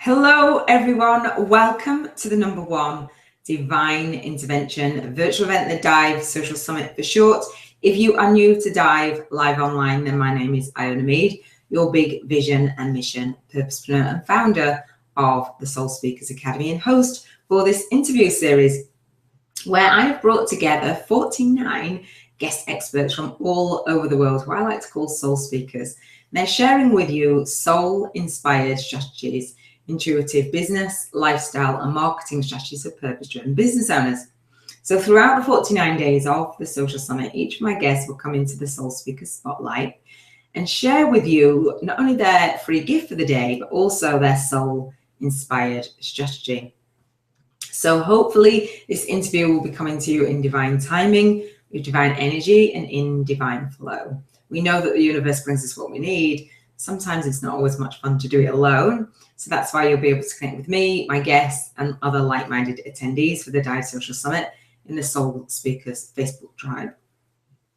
Hello everyone, welcome to the #1 Divine Intervention virtual event, the D.I.V.E Social Summit for short. If you are new to D.I.V.E live online, then my name is Iona Meade, your big vision and mission purposepreneur and founder of the Soul Speakers Academy and host for this interview series where I have brought together 49 guest experts from all over the world who I like to call soul speakers. They're sharing with you soul-inspired strategies, intuitive business, lifestyle, and marketing strategies for purpose-driven business owners. So throughout the 49 days of the Social Summit, each of my guests will come into the Soul Speaker Spotlight and share with you not only their free gift for the day, but also their soul-inspired strategy. So hopefully this interview will be coming to you in divine timing, with divine energy, and in divine flow. We know that the universe brings us what we need. Sometimes it's not always much fun to do it alone. So that's why you'll be able to connect with me, my guests, and other like-minded attendees for the D.I.V.E Social Summit in the Soul Speakers Facebook tribe.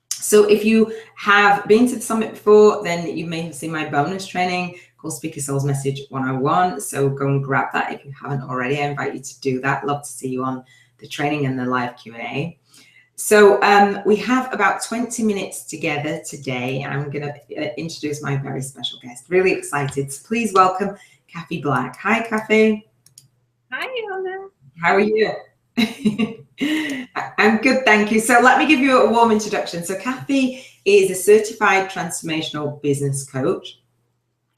So if you have been to the summit before, then you may have seen my bonus training called Speaker Soul's Message 101. So go and grab that if you haven't already. I invite you to do that. Love to see you on the training and the live Q&A. So we have about 20 minutes together today. I'm going to introduce my very special guest. Really excited. So please welcome Cathy Black. Hi, Cathy. Hi, Iona. How are you? I'm good, thank you. So let me give you a warm introduction. So Cathy is a certified transformational business coach.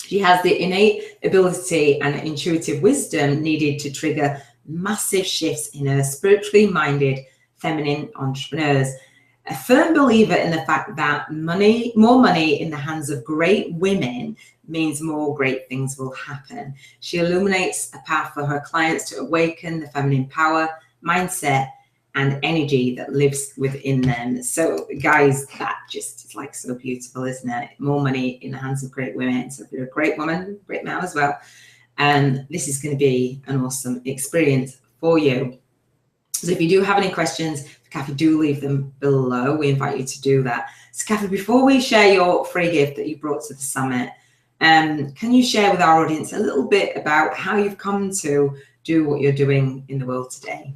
She has the innate ability and intuitive wisdom needed to trigger massive shifts in her spiritually minded feminine entrepreneurs. A firm believer in the fact that more money in the hands of great women means more great things will happen. She illuminates a path for her clients to awaken the feminine power, mindset, and energy that lives within them. So guys, that just is like so beautiful, isn't it? More money in the hands of great women. So if you're a great woman, great man as well, and this is going to be an awesome experience for you. So if you do have any questions for Cathy, do leave them below. We invite you to do that. So Cathy, before we share your free gift that you brought to the summit, can you share with our audience a little bit about how you've come to do what you're doing in the world today?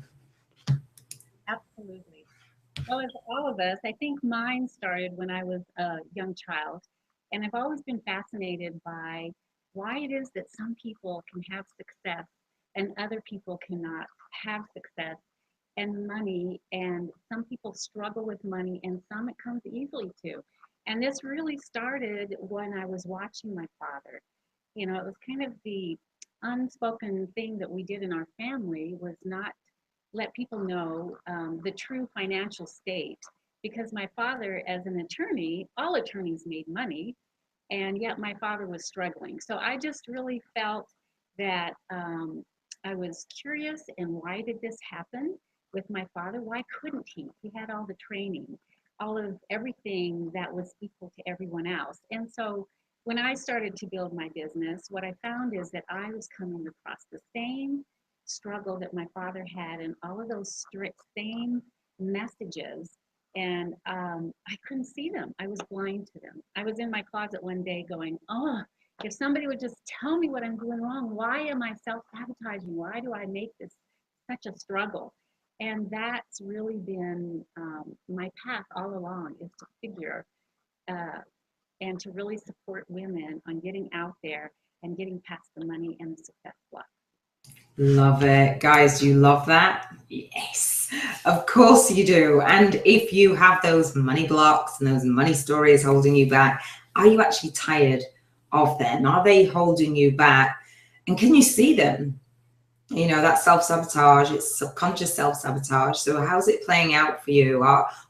Absolutely. Well, as all of us, I think mine started when I was a young child. And I've always been fascinated by why it is that some people can have success and other people cannot have success and money. And some people struggle with money and some it comes easily to. And this really started when I was watching my father. You know, it was kind of the unspoken thing that we did in our family was not let people know the true financial state, because my father, as an attorney, all attorneys made money, and yet my father was struggling. So I just really felt that I was curious, and why did this happen with my father? Why couldn't he? He had all the training, all of everything that was equal to everyone else. And so when I started to build my business, what I found is that I was coming across the same struggle that my father had, and all of those strict same messages, and I couldn't see them. I was blind to them. I was in my closet one day going, oh, if somebody would just tell me what I'm doing wrong, why am I self-sabotaging? Why do I make this such a struggle? And that's really been my path all along, is to figure and to really support women on getting out there and getting past the money and the success block. Love it. Guys, do you love that? Yes, of course you do. And if you have those money blocks and those money stories holding you back, are you actually tired of them? Are they holding you back? And can you see them? You know, that self-sabotage, it's subconscious self-sabotage. So how's it playing out for you?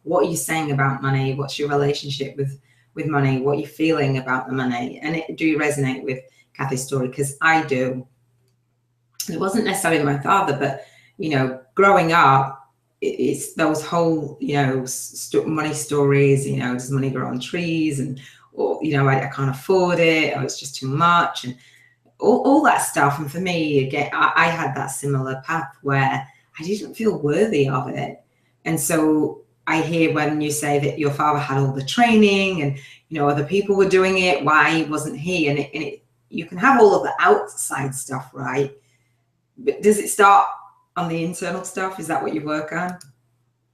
What are you saying about money? What's your relationship with money? What are you feeling about the money? And do you resonate with Cathy's story? Because I do. It wasn't necessarily my father, but, you know, growing up, it's those whole, you know, money stories, you know, does money grow on trees? And, or, you know, I can't afford it, or it's just too much, and all that stuff. And for me, again, I had that similar path where I didn't feel worthy of it. And so I hear when you say that your father had all the training and, you know, other people were doing it, why wasn't he? And you can have all of the outside stuff, right? But does it start on the internal stuff? Is that what you work on?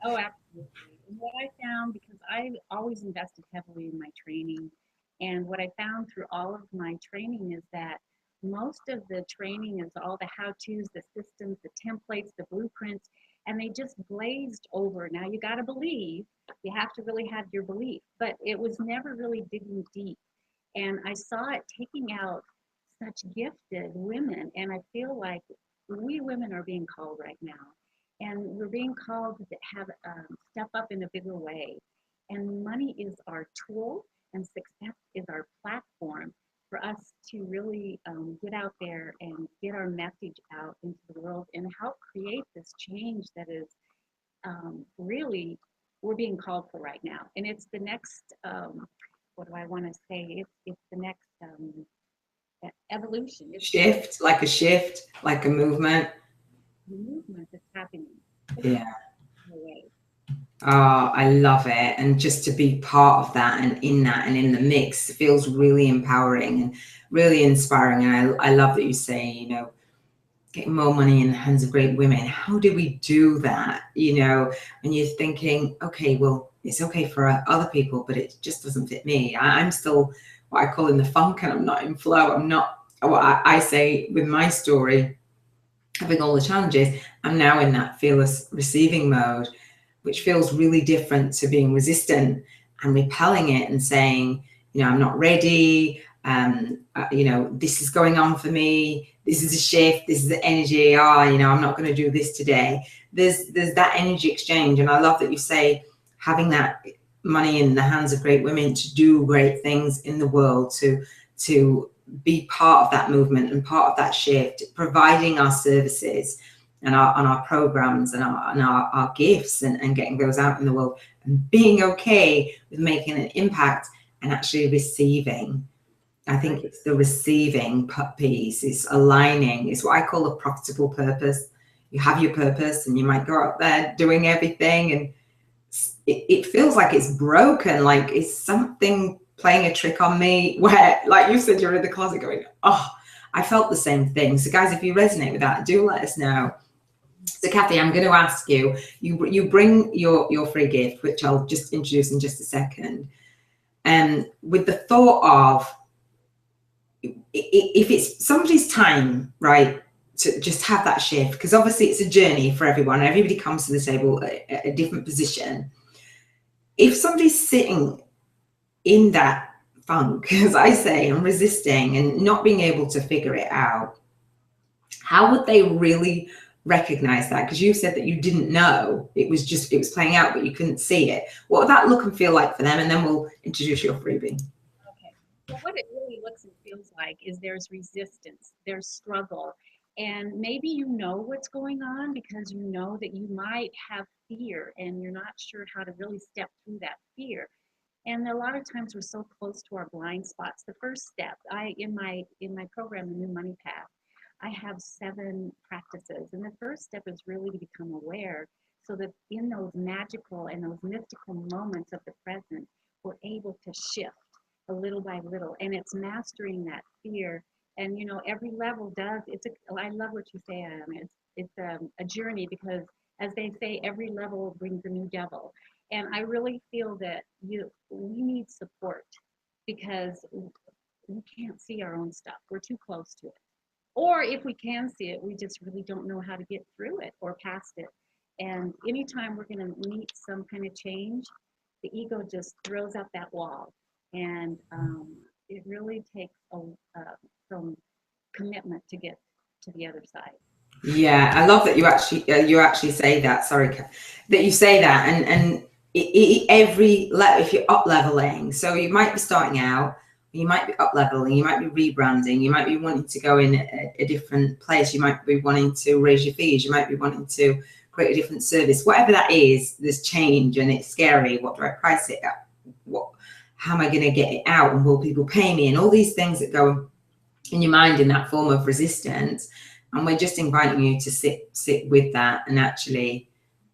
Oh, absolutely. And what I found, because I always invested heavily in my training, and what I found through all of my training is that most of the training is all the how-tos, the systems, the templates, the blueprints, and they just glazed over. Now you got to believe, you have to really have your belief, but it was never really digging deep. And I saw it taking out such gifted women, and I feel like we women are being called right now, and we're being called to have step up in a bigger way. And money is our tool, and success is our platform for us to really get out there and get our message out into the world and help create this change that is really we're being called for right now. And it's the next, what do I want to say? It's the next evolution. It's Shift, like a movement. the movement that's happening. Yeah. Oh, I love it. And just to be part of that and in the mix feels really empowering and really inspiring. And I love that you say, you know, getting more money in the hands of great women. How do we do that? You know, and you're thinking, okay, well, it's okay for other people, but it just doesn't fit me. I'm still what I call in the funk, and I'm not in flow. I'm not what I say with my story, having all the challenges. I'm now in that fearless receiving mode, which feels really different to being resistant and repelling it and saying, you know, I'm not ready. You know, this is going on for me. This is a shift. This is the energy. You know, I'm not going to do this today. There's that energy exchange. And I love that you say having that money in the hands of great women to do great things in the world, to be part of that movement and part of that shift, providing our services and our programs and our gifts and getting those out in the world and being okay with making an impact and actually receiving. I think it's the receiving piece. It's aligning. It's what I call a profitable purpose. You have your purpose and you might go out there doing everything and it feels like it's broken, like it's something playing a trick on me, where, like you said, you're in the closet going, oh, I felt the same thing. So guys, if you resonate with that, do let us know. So Cathy, I'm going to ask you, you bring your free gift, which I'll just introduce in just a second. And with the thought of, if it's somebody's time, right, to just have that shift, because obviously it's a journey for everyone. Everybody comes to the table at a different position. If somebody's sitting in that funk, as I say, and resisting and not being able to figure it out, how would they really recognize that? Because you said that you didn't know, it was playing out, but you couldn't see it. What would that look and feel like for them? And then we'll introduce your freebie. Okay. So what it really looks and feels like is there's resistance, there's struggle, and maybe you know what's going on because you know that you might have fear and you're not sure how to really step through that fear. And a lot of times we're so close to our blind spots. The first step, in my program, The New Money Path, I have 7 practices. And the first step is really to become aware so that in those magical and those mystical moments of the present, we're able to shift a little by little. And it's mastering that fear. And, you know, every level does, I love what you say, it's a journey because, as they say, every level brings a new devil. And I really feel that we need support because we can't see our own stuff. We're too close to it. Or if we can see it, we just really don't know how to get through it or past it. And anytime we're going to meet some kind of change, the ego just throws up that wall. And it really takes some commitment to get to the other side. Yeah, I love that you actually say that. Sorry, that you say that, and every level, if you're up leveling, so you might be starting out, you might be up leveling, you might be rebranding, you might be wanting to go in a different place, you might be wanting to raise your fees, you might be wanting to create a different service, whatever that is. There's change and it's scary. What do I price it at? How am I going to get it out? And will people pay me? And all these things that go in your mind in that form of resistance. And we're just inviting you to sit with that and actually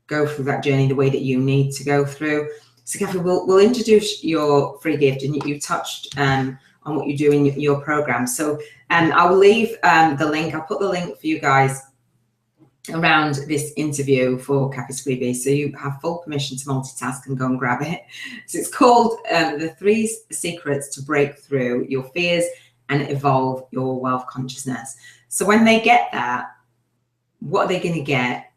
go through that journey the way that you need to go through. So Cathy, we'll introduce your free gift, and you touched on and what you do in your program. So I'll leave the link. I'll put the link for you guys around this interview for Cathy's freebie, so you have full permission to multitask and go and grab it. So it's called The 3 Secrets to Break Through Your Fears and Evolve Your Wealth Consciousness. So when they get that, what are they going to get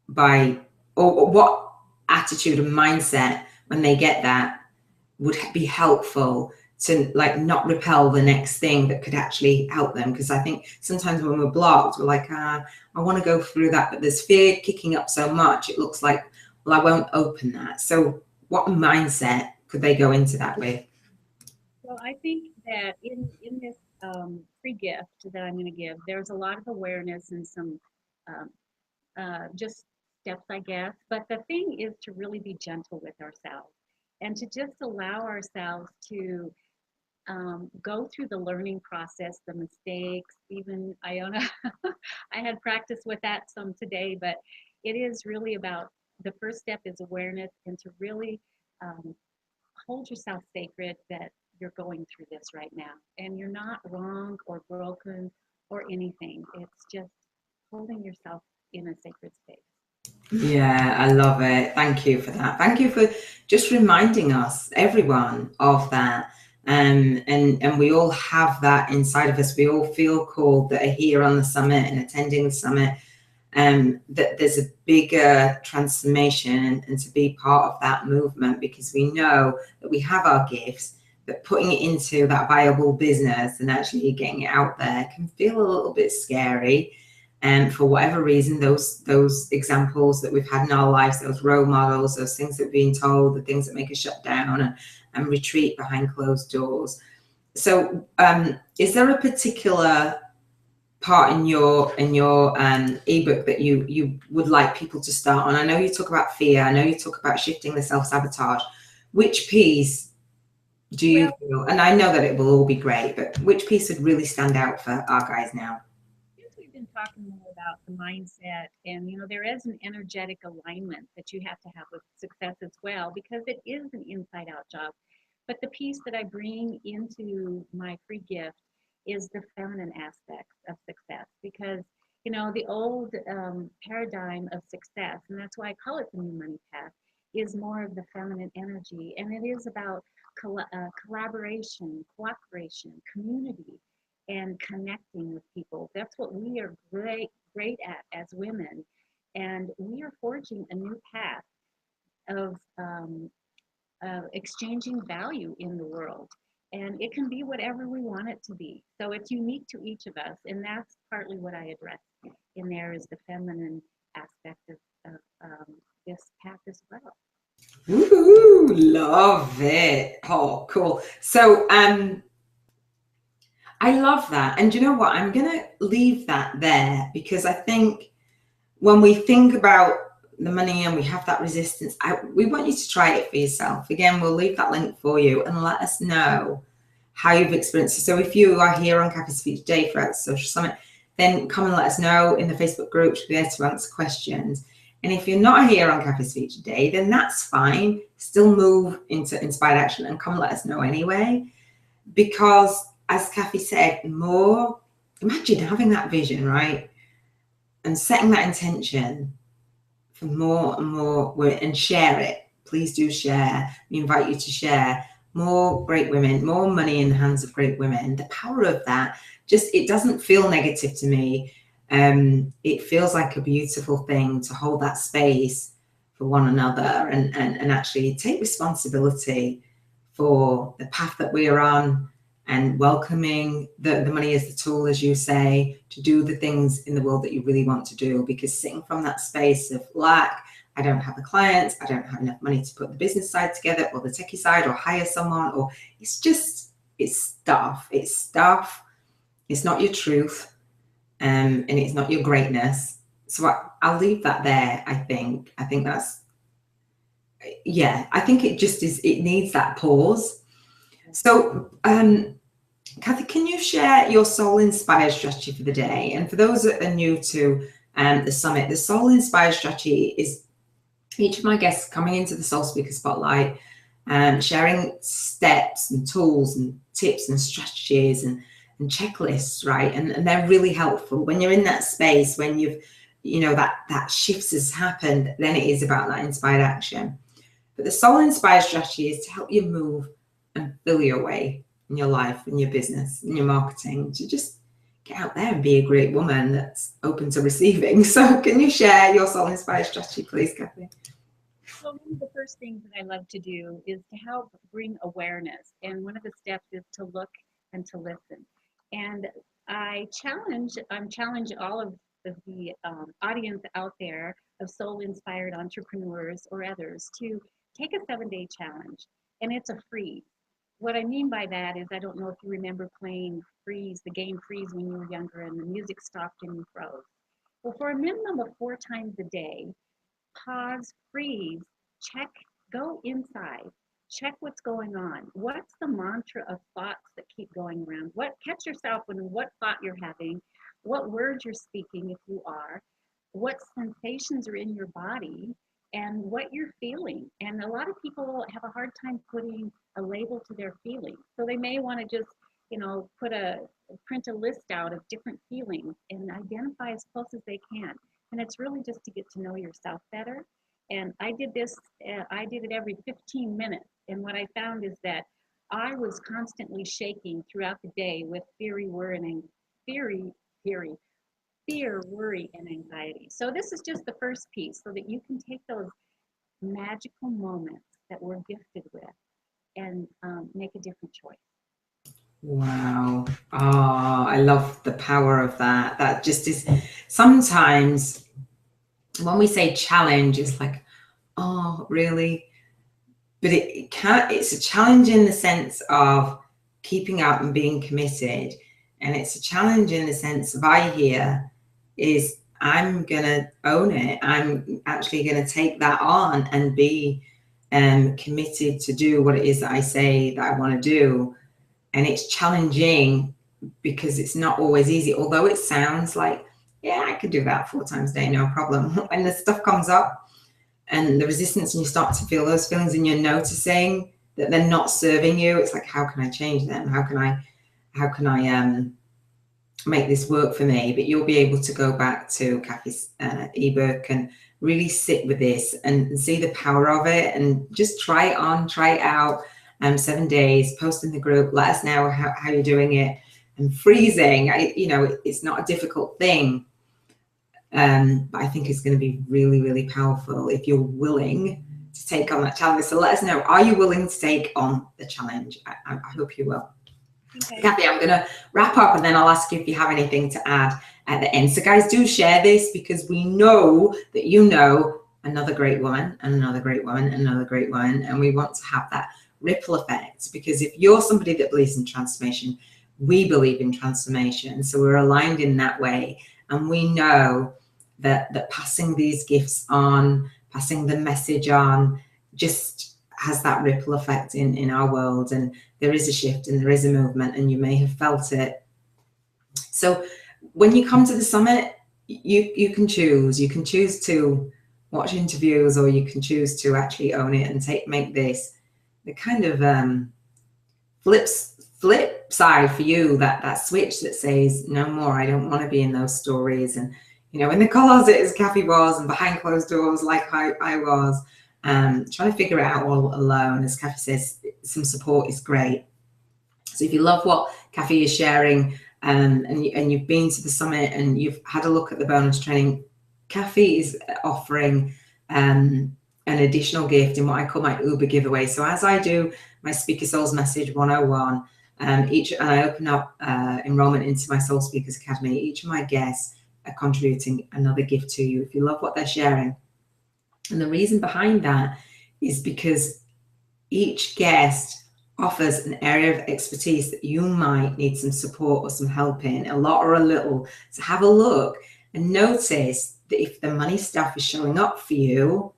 by, or what attitude and mindset when they get that would be helpful to like not repel the next thing that could actually help them? Because I think sometimes when we're blocked, we're like, I want to go through that, but there's fear kicking up so much, it looks like, well, I won't open that. So what mindset could they go into that with? Well, I think that in this free gift that I'm going to give, there's a lot of awareness and some um, just steps, I guess. But the thing is to really be gentle with ourselves and to just allow ourselves to go through the learning process, the mistakes. Even Iona, I had practice with that some today, but it is really about, the first step is awareness, and to really hold yourself sacred that you're going through this right now. And you're not wrong or broken or anything. It's just holding yourself in a sacred space. Yeah, I love it. Thank you for that. Thank you for just reminding us, everyone, of that. And we all have that inside of us. We all feel called that are here on the summit and attending the summit, that there's a bigger transformation and to be part of that movement, because we know that we have our gifts, but putting it into that viable business and actually getting it out there can feel a little bit scary. And for whatever reason, those examples that we've had in our lives, those role models, those things that we've been told, the things that make us shut down and retreat behind closed doors. So is there a particular part in your ebook that you would like people to start on? I know you talk about fear. I know you talk about shifting the self-sabotage. Which piece do you feel, and I know that it will all be great, but which piece would really stand out for our guys now? We've been talking more about the mindset, and there is an energetic alignment that you have to have with success as well, because it is an inside out job. But the piece that I bring into my free gift is the feminine aspect of success, because the old paradigm of success, and that's why I call it the new money path, is more of the feminine energy, and it is about collaboration, cooperation, community, and connecting with people. That's what we are great at as women, and we are forging a new path of exchanging value in the world, and it can be whatever we want it to be. So it's unique to each of us, and that's partly what I address in there, is the feminine aspect of this path as well. Woohoo, love it. Oh, cool. So I love that. And you know what? I'm going to leave that there, because I think when we think about the money and we have that resistance, we want you to try it for yourself. Again, we'll leave that link for you and let us know how you've experienced it. So if you are here on Cathy's Speech Day throughout the Social Summit, then come and let us know in the Facebook group. We'll be there to answer questions. And if you're not here on Cathy's Speech Day, then that's fine. Still move into inspired action and come let us know anyway. Because as Cathy said, imagine having that vision, right? And setting that intention for more and more, and share it. Please do share. We invite you to share more great women, more money in the hands of great women. The power of that, it doesn't feel negative to me. It feels like a beautiful thing to hold that space for one another and actually take responsibility for the path that we are on, and welcoming the money as the tool, as you say, to do the things in the world that you really want to do. Because sitting from that space of lack, I don't have the clients, I don't have enough money to put the business side together or the techie side or hire someone, or it's stuff. It's not your truth, and it's not your greatness. So I'll leave that there. I think that's, yeah, I think it just is, it needs that pause. So, Cathy, can you share your soul inspired strategy for the day? And for those that are new to the summit, the soul inspired strategy is each of my guests coming into the Soul Speaker Spotlight sharing steps and tools and tips and strategies and checklists, right? And they're really helpful when you're in that space, when that shift has happened. Then it is about that inspired action. But the soul inspired strategy is to help you move and fill your way in your life, in your business, in your marketing, to just get out there and be a great woman that's open to receiving. So can you share your soul inspired strategy, please, Cathy? Well, one of the first things that I love to do is to help bring awareness. And one of the steps is to look and to listen. And I'm challenge all of the audience out there of soul-inspired entrepreneurs or others to take a 7-day challenge. And it's a freeze. What I mean by that is, I don't know if you remember playing freeze, the game freeze, when you were younger and the music stopped and you froze. Well, for a minimum of 4 times a day, pause, freeze, check, go inside, check what's going on. What's the mantra of thoughts that keep going around? Catch yourself in what thought you're having, what words you're speaking if you are, what sensations are in your body, and what you're feeling. And a lot of people have a hard time putting a label to their feelings. So they may want to just, print a list out of different feelings and identify as close as they can. And it's really just to get to know yourself better. And I did it every 15 minutes. And what I found is that I was constantly shaking throughout the day with fear, worry, and anxiety. So this is just the first piece, so that you can take those magical moments that we're gifted with and make a different choice. Wow. Oh, I love the power of that. That just is, sometimes when we say challenge, it's like, oh, really? But it's a challenge in the sense of keeping up and being committed. And it's a challenge in the sense of, I'm going to own it. I'm actually going to take that on and be committed to do what it is that I say that I want to do. And it's challenging because it's not always easy, although it sounds like, yeah, I could do that 4 times a day, no problem. When the stuff comes up and the resistance, and you start to feel those feelings and you're noticing that they're not serving you, it's like, how can I change them? How can I make this work for me? But you'll be able to go back to Cathy's ebook and really sit with this and see the power of it, and just try it on, try it out. 7 days, post in the group, let us know how you're doing it. And freezing, it's not a difficult thing, but I think it's going to be really, really powerful if you're willing to take on that challenge. So let us know, are you willing to take on the challenge? I hope you will. Okay. Cathy, I'm going to wrap up, and then I'll ask you if you have anything to add at the end. So guys, do share this, because we know that you know another great woman and another great woman and another great woman, and we want to have that ripple effect. Because if you're somebody that believes in transformation, we believe in transformation, so we're aligned in that way. And we know that passing these gifts on, passing the message on, just has that ripple effect in our world. And there is a shift and there is a movement, and you may have felt it. So when you come to the summit, you can choose to watch interviews, or you can choose to actually own it and make this the kind of flip side for you, that switch that says, no more, I don't want to be in those stories, and in the closet as Cathy was, and behind closed doors like I was, trying to figure it out all alone. As Cathy says, some support is great. So if you love what Cathy is sharing, and you've been to the summit and you've had a look at the bonus training, Cathy is offering an additional gift in what I call my Uber giveaway. So as I do my Speaker Souls Message 101, and I open up enrollment into my Soul Speakers Academy, each of my guests are contributing another gift to you if you love what they're sharing. And the reason behind that is because each guest offers an area of expertise that you might need some support or some help in, a lot or a little. So have a look and notice that if the money stuff is showing up for you,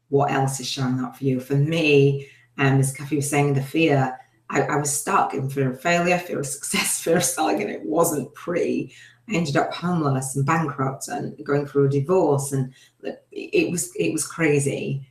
what else is showing up for you? For me, as Cathy was saying, the fear, I was stuck in fear of failure, fear of success, fear of selling, and it wasn't pretty. I ended up homeless and bankrupt and going through a divorce, and it was crazy.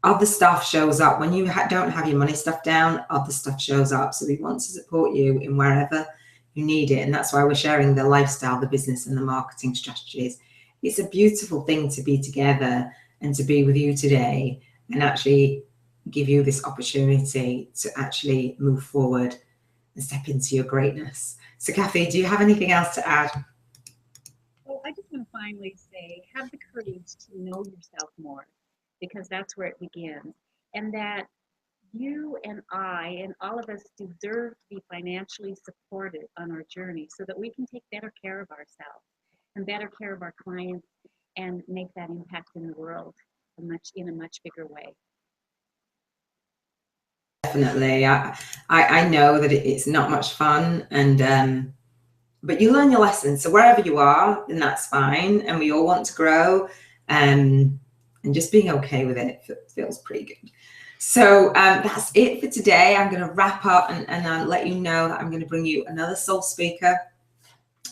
other stuff shows up. When you don't have your money stuff down, other stuff shows up. So we want to support you in wherever you need it. And that's why we're sharing the lifestyle, the business, and the marketing strategies. It's a beautiful thing to be together and to be with you today and actually give you this opportunity to actually move forward and step into your greatness. So Cathy, do you have anything else to add? Well, I just want to finally say, have the courage to know yourself more, because that's where it begins. And that you and I and all of us deserve to be financially supported on our journey so that we can take better care of ourselves and better care of our clients and make that impact in the world in a much bigger way. Definitely. I know that it's not much fun, and but you learn your lessons. So wherever you are, then that's fine. And we all want to grow, and just being okay with it feels pretty good. So that's it for today. I'm going to wrap up and let you know that I'm going to bring you another soul speaker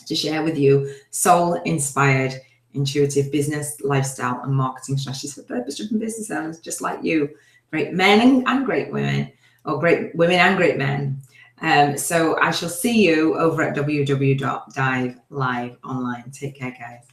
to share with you soul-inspired, intuitive business, lifestyle, and marketing strategies for purpose-driven business owners just like you. Great men and great women, or great women and great men. So I shall see you over at www.D.I.V.E Live online. Take care, guys.